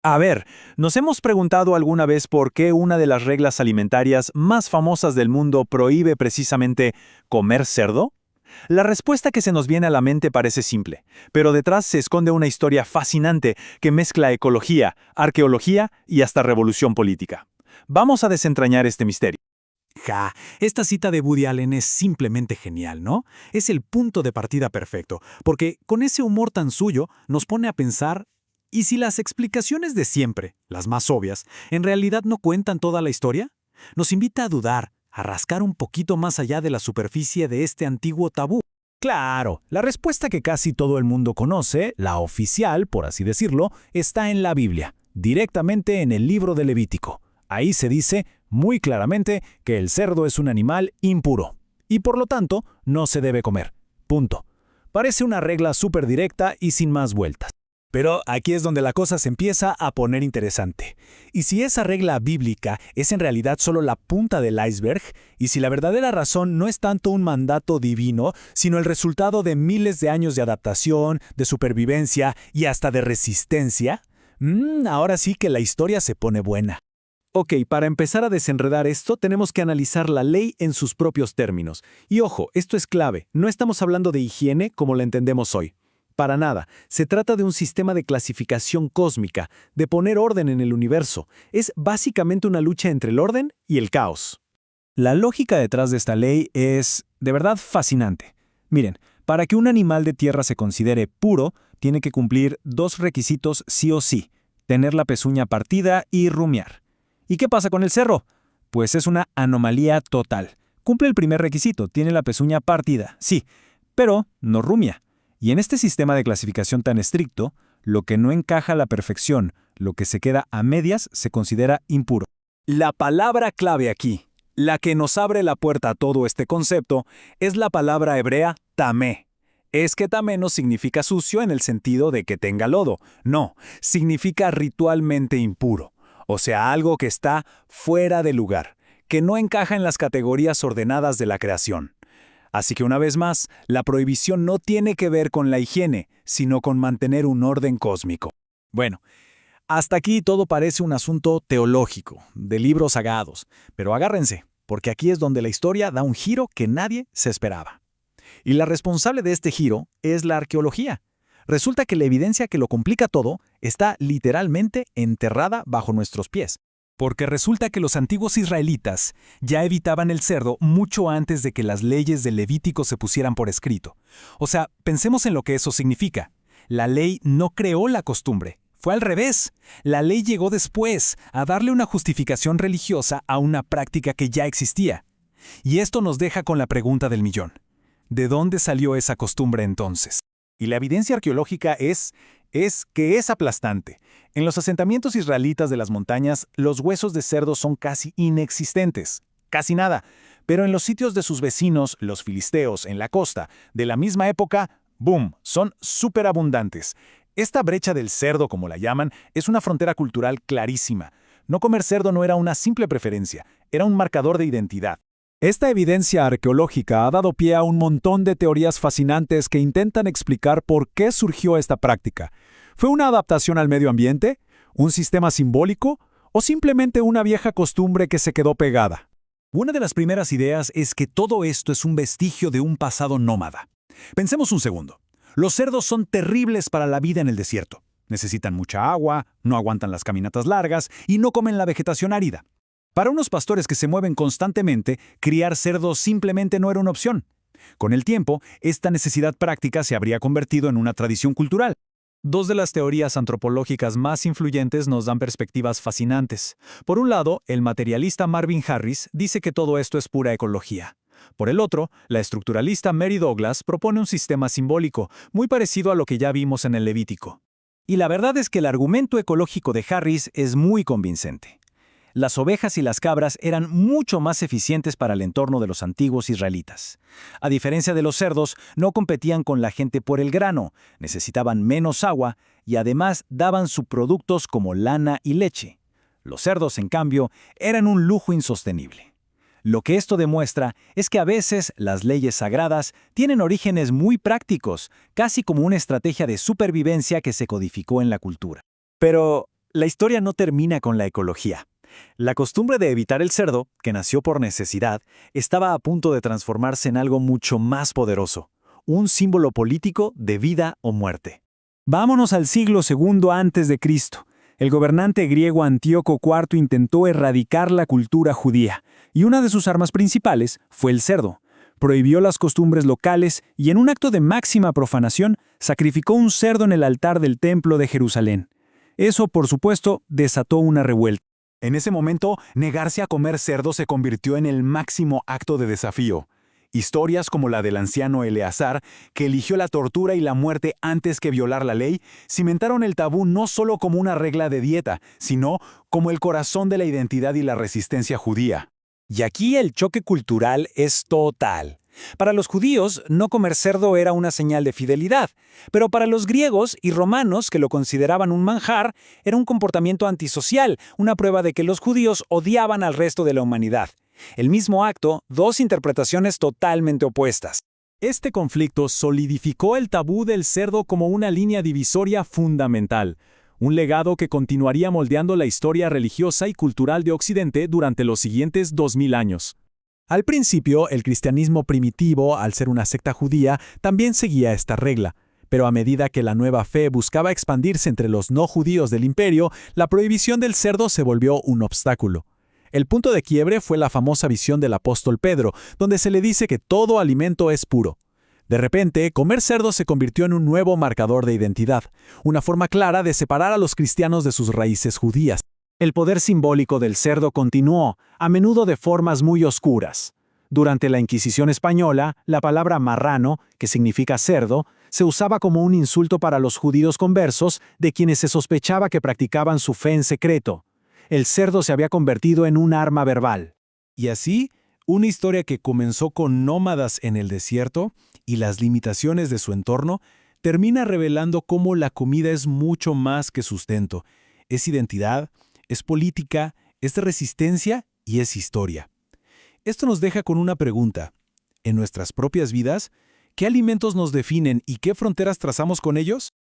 A ver, ¿nos hemos preguntado alguna vez por qué una de las reglas alimentarias más famosas del mundo prohíbe precisamente comer cerdo? La respuesta que se nos viene a la mente parece simple, pero detrás se esconde una historia fascinante que mezcla ecología, arqueología y hasta revolución política. Vamos a desentrañar este misterio. Ja, esta cita de Woody Allen es simplemente genial, ¿no? Es el punto de partida perfecto, porque con ese humor tan suyo nos pone a pensar, ¿y si las explicaciones de siempre, las más obvias, en realidad no cuentan toda la historia? Nos invita a dudar, a rascar un poquito más allá de la superficie de este antiguo tabú. Claro, la respuesta que casi todo el mundo conoce, la oficial, por así decirlo, está en la Biblia, directamente en el libro de Levítico. Ahí se dice muy claramente que el cerdo es un animal impuro y por lo tanto no se debe comer. Punto. Parece una regla súper directa y sin más vueltas. Pero aquí es donde la cosa se empieza a poner interesante. ¿Y si esa regla bíblica es en realidad solo la punta del iceberg? ¿Y si la verdadera razón no es tanto un mandato divino, sino el resultado de miles de años de adaptación, de supervivencia y hasta de resistencia? Ahora sí que la historia se pone buena. Ok, para empezar a desenredar esto, tenemos que analizar la ley en sus propios términos. Y ojo, esto es clave, no estamos hablando de higiene como la entendemos hoy. Para nada, se trata de un sistema de clasificación cósmica, de poner orden en el universo. Es básicamente una lucha entre el orden y el caos. La lógica detrás de esta ley es, de verdad, fascinante. Miren, para que un animal de tierra se considere puro, tiene que cumplir dos requisitos sí o sí: tener la pezuña partida y rumiar. ¿Y qué pasa con el cerro? Pues es una anomalía total. Cumple el primer requisito, tiene la pezuña partida, sí, pero no rumia. Y en este sistema de clasificación tan estricto, lo que no encaja a la perfección, lo que se queda a medias, se considera impuro. La palabra clave aquí, la que nos abre la puerta a todo este concepto, es la palabra hebrea tamé. Es que tamé no significa sucio en el sentido de que tenga lodo, no, significa ritualmente impuro. O sea, algo que está fuera de lugar, que no encaja en las categorías ordenadas de la creación. Así que una vez más, la prohibición no tiene que ver con la higiene, sino con mantener un orden cósmico. Bueno, hasta aquí todo parece un asunto teológico, de libros sagrados, pero agárrense, porque aquí es donde la historia da un giro que nadie se esperaba. Y la responsable de este giro es la arqueología. Resulta que la evidencia que lo complica todo está literalmente enterrada bajo nuestros pies. Porque resulta que los antiguos israelitas ya evitaban el cerdo mucho antes de que las leyes del Levítico se pusieran por escrito. O sea, pensemos en lo que eso significa. La ley no creó la costumbre, fue al revés. La ley llegó después a darle una justificación religiosa a una práctica que ya existía. Y esto nos deja con la pregunta del millón. ¿De dónde salió esa costumbre entonces? Y la evidencia arqueológica es que es aplastante. En los asentamientos israelitas de las montañas, los huesos de cerdo son casi inexistentes, casi nada. Pero en los sitios de sus vecinos, los filisteos, en la costa, de la misma época, ¡boom!, son superabundantes. Esta brecha del cerdo, como la llaman, es una frontera cultural clarísima. No comer cerdo no era una simple preferencia, era un marcador de identidad. Esta evidencia arqueológica ha dado pie a un montón de teorías fascinantes que intentan explicar por qué surgió esta práctica. ¿Fue una adaptación al medio ambiente? ¿Un sistema simbólico? ¿O simplemente una vieja costumbre que se quedó pegada? Una de las primeras ideas es que todo esto es un vestigio de un pasado nómada. Pensemos un segundo. Los cerdos son terribles para la vida en el desierto. Necesitan mucha agua, no aguantan las caminatas largas y no comen la vegetación árida. Para unos pastores que se mueven constantemente, criar cerdos simplemente no era una opción. Con el tiempo, esta necesidad práctica se habría convertido en una tradición cultural. Dos de las teorías antropológicas más influyentes nos dan perspectivas fascinantes. Por un lado, el materialista Marvin Harris dice que todo esto es pura ecología. Por el otro, la estructuralista Mary Douglas propone un sistema simbólico, muy parecido a lo que ya vimos en el Levítico. Y la verdad es que el argumento ecológico de Harris es muy convincente. Las ovejas y las cabras eran mucho más eficientes para el entorno de los antiguos israelitas. A diferencia de los cerdos, no competían con la gente por el grano, necesitaban menos agua y además daban subproductos como lana y leche. Los cerdos, en cambio, eran un lujo insostenible. Lo que esto demuestra es que a veces las leyes sagradas tienen orígenes muy prácticos, casi como una estrategia de supervivencia que se codificó en la cultura. Pero, La historia no termina con la ecología. La costumbre de evitar el cerdo, que nació por necesidad, estaba a punto de transformarse en algo mucho más poderoso, un símbolo político de vida o muerte. Vámonos al siglo II antes de Cristo. El gobernante griego Antíoco IV intentó erradicar la cultura judía, y una de sus armas principales fue el cerdo. Prohibió las costumbres locales y en un acto de máxima profanación sacrificó un cerdo en el altar del templo de Jerusalén. Eso, por supuesto, desató una revuelta. En ese momento, negarse a comer cerdo se convirtió en el máximo acto de desafío. Historias como la del anciano Eleazar, que eligió la tortura y la muerte antes que violar la ley, cimentaron el tabú no solo como una regla de dieta, sino como el corazón de la identidad y la resistencia judía. Y aquí el choque cultural es total. Para los judíos, no comer cerdo era una señal de fidelidad, pero para los griegos y romanos, que lo consideraban un manjar, era un comportamiento antisocial, una prueba de que los judíos odiaban al resto de la humanidad. El mismo acto, dos interpretaciones totalmente opuestas. Este conflicto solidificó el tabú del cerdo como una línea divisoria fundamental, un legado que continuaría moldeando la historia religiosa y cultural de Occidente durante los siguientes 2000 años. Al principio, el cristianismo primitivo, al ser una secta judía, también seguía esta regla. Pero a medida que la nueva fe buscaba expandirse entre los no judíos del imperio, la prohibición del cerdo se volvió un obstáculo. El punto de quiebre fue la famosa visión del apóstol Pedro, donde se le dice que todo alimento es puro. De repente, comer cerdo se convirtió en un nuevo marcador de identidad, una forma clara de separar a los cristianos de sus raíces judías. El poder simbólico del cerdo continuó, a menudo de formas muy oscuras. Durante la Inquisición española, la palabra marrano, que significa cerdo, se usaba como un insulto para los judíos conversos de quienes se sospechaba que practicaban su fe en secreto. El cerdo se había convertido en un arma verbal. Y así, una historia que comenzó con nómadas en el desierto y las limitaciones de su entorno, termina revelando cómo la comida es mucho más que sustento. Es identidad, es política, es resistencia y es historia. Esto nos deja con una pregunta. En nuestras propias vidas, ¿qué alimentos nos definen y qué fronteras trazamos con ellos?